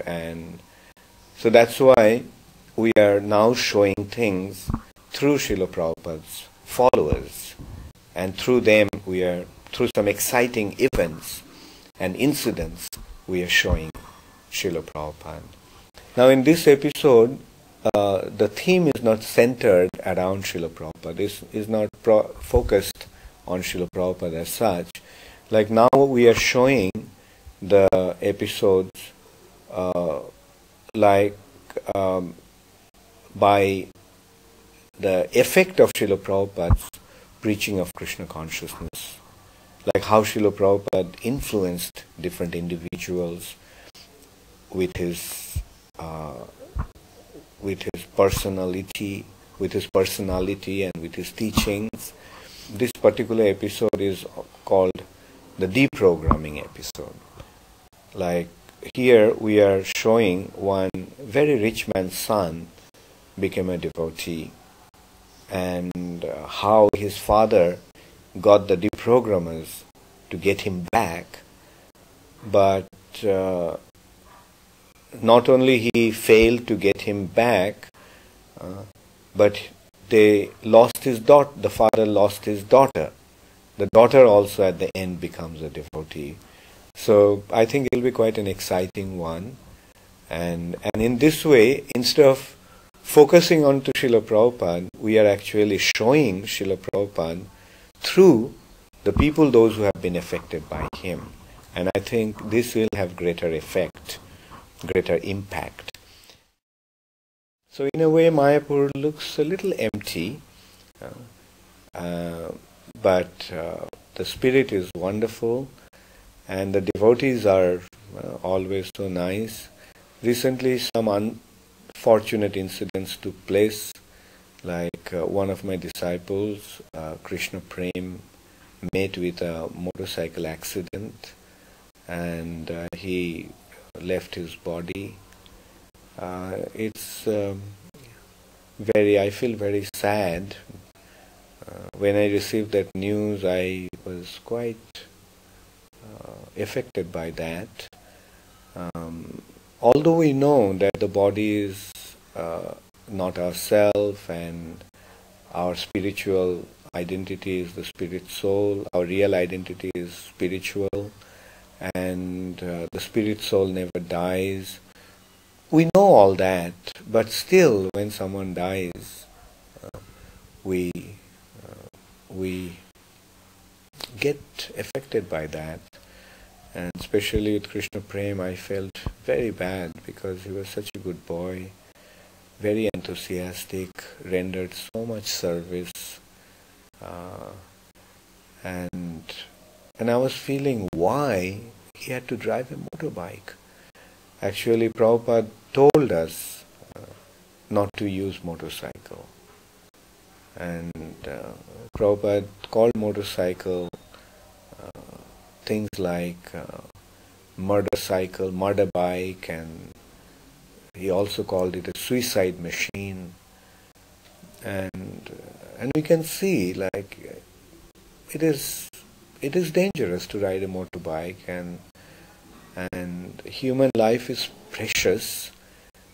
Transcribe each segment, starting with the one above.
And so that's why we are now showing things through Srila Prabhupada's followers. And through them, through some exciting events and incidents, we are showing Srila Prabhupada. Now in this episode, the theme is not centered around Srila Prabhupada. This is not focused on Srila Prabhupada as such. Like now we are showing the episodes by the effect of Srila Prabhupada's preaching of Krishna consciousness. Like how Srila Prabhupada influenced different individuals with his personality, and with his teachings. This particular episode is called the deprogramming episode. Like here we are showing one very rich man's son became a devotee, and how his father got the deprogrammers to get him back, but not only he failed to get him back, but the father lost his daughter. The daughter also at the end becomes a devotee. So I think it will be quite an exciting one. And in this way, instead of focusing on to Srila Prabhupada, we are actually showing Srila Prabhupada through the people, those who have been affected by him. And I think this will have greater effect, greater impact. So in a way, Mayapur looks a little empty, but the spirit is wonderful, and the devotees are always so nice. Recently, some unfortunate incidents took place, like one of my disciples, Krishna Prem, met with a motorcycle accident, and he left his body. I feel very sad. When I received that news, I was quite affected by that. Although we know that the body is not ourself, and our spiritual identity is the spirit soul, our real identity is spiritual, and the spirit soul never dies. We know all that, but still when someone dies, we get affected by that. And especially with Krishna Prem, I felt very bad because he was such a good boy, very enthusiastic, rendered so much service, and I was feeling why he had to drive a motorbike. Actually, Prabhupada told us not to use motorcycle, and Prabhupada called motorcycle things like murder bike, and he also called it a suicide machine. And we can see, like, it is dangerous to ride a motorbike, and human life is precious,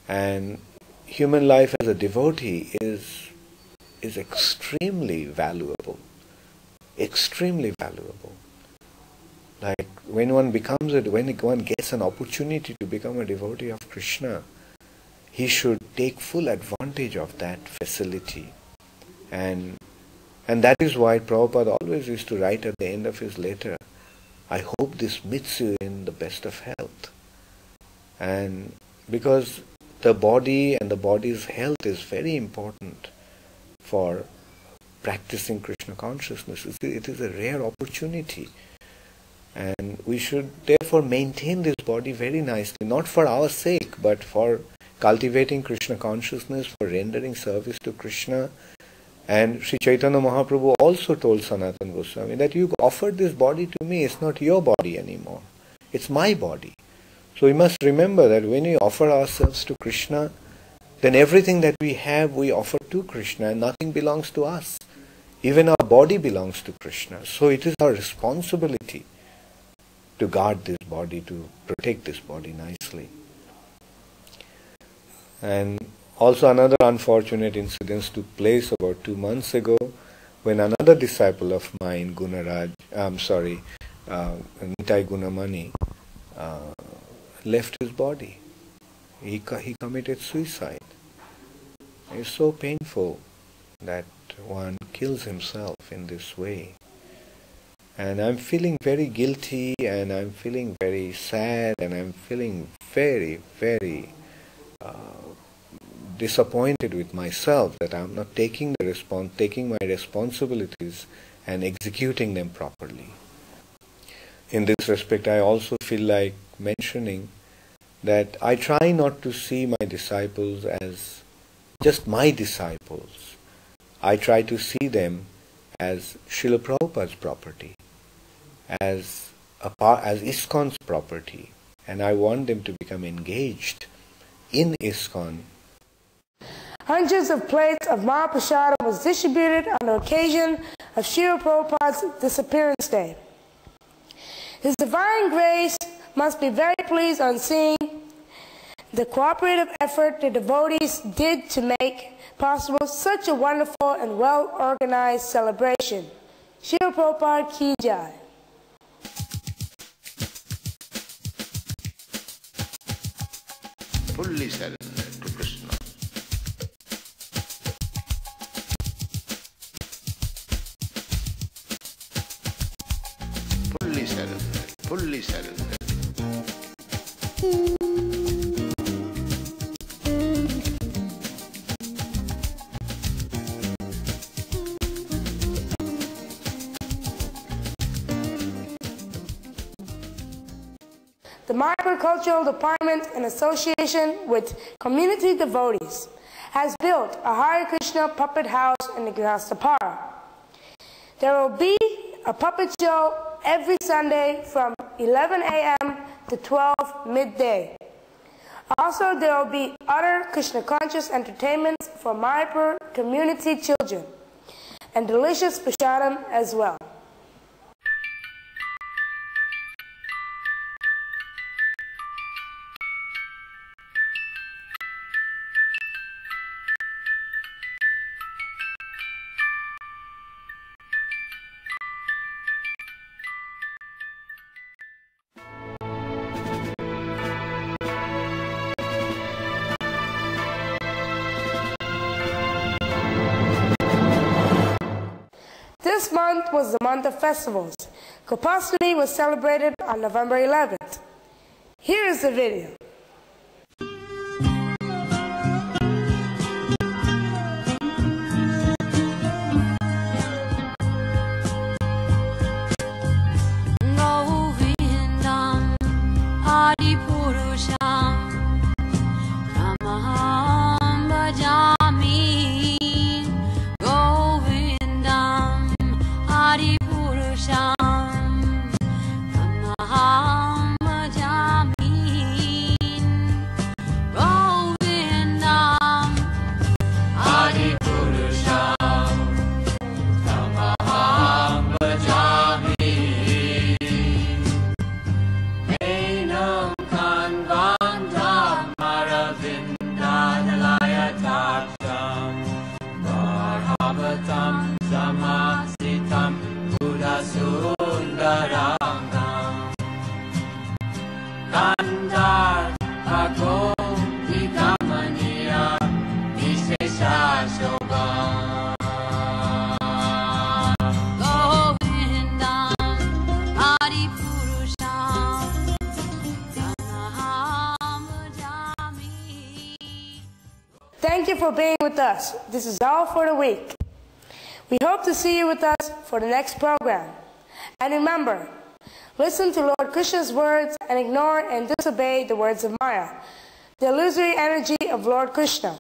and human life as a devotee is extremely valuable, extremely valuable. Like when one gets an opportunity to become a devotee of Krishna, he should take full advantage of that facility. And that is why Prabhupada always used to write at the end of his letter, I hope this meets you in the best of health. And because the body and the body's health is very important for practicing Krishna consciousness. It is a rare opportunity. And we should therefore maintain this body very nicely, not for our sake, but for cultivating Krishna consciousness, for rendering service to Krishna. And Sri Chaitanya Mahaprabhu also told Sanatana Goswami that you offered this body to me, it's not your body anymore, it's my body. So we must remember that when we offer ourselves to Krishna, then everything that we have we offer to Krishna, and nothing belongs to us. Even our body belongs to Krishna. So it is our responsibility to guard this body, to protect this body nicely. And also another unfortunate incident took place about 2 months ago when another disciple of mine, Nitai Gunamani, left his body. He committed suicide. It's so painful that one kills himself in this way. And I'm feeling very guilty, and I'm feeling very sad, and I'm feeling very, very disappointed with myself that I'm not taking my responsibilities and executing them properly. In this respect, I also feel like mentioning that I try not to see my disciples as just my disciples. I try to see them as Srila Prabhupada's property, as ISKCON's property, and I want them to become engaged in ISKCON. Hundreds of plates of Mahaprasada was distributed on the occasion of Srila Prabhupada's disappearance day. His Divine Grace must be very pleased on seeing the cooperative effort the devotees did to make possible such a wonderful and well-organized celebration. Srila Prabhupada Ki Jai. Fully surrendered to Krishna. Fully surrendered, fully surrendered. The Mayapur Cultural Department, in association with community devotees, has built a Hare Krishna puppet house in the Grihastha. There will be a puppet show every Sunday from 11 a.m. to 12 midday. Also, there will be other Krishna-conscious entertainments for Mayapur community children, and delicious prasadam as well. This month was the month of festivals. Gopastami was celebrated on November 11th. Here is the video. Thank you for being with us. This is all for the week. We hope to see you with us for the next program. And remember, listen to Lord Krishna's words and ignore and disobey the words of Maya, the illusory energy of Lord Krishna.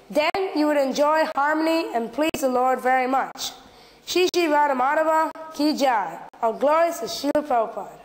Then you would enjoy harmony and please the Lord very much. Shri Shri Radha Madhava Ki Jai. All glories to Srila Prabhupada.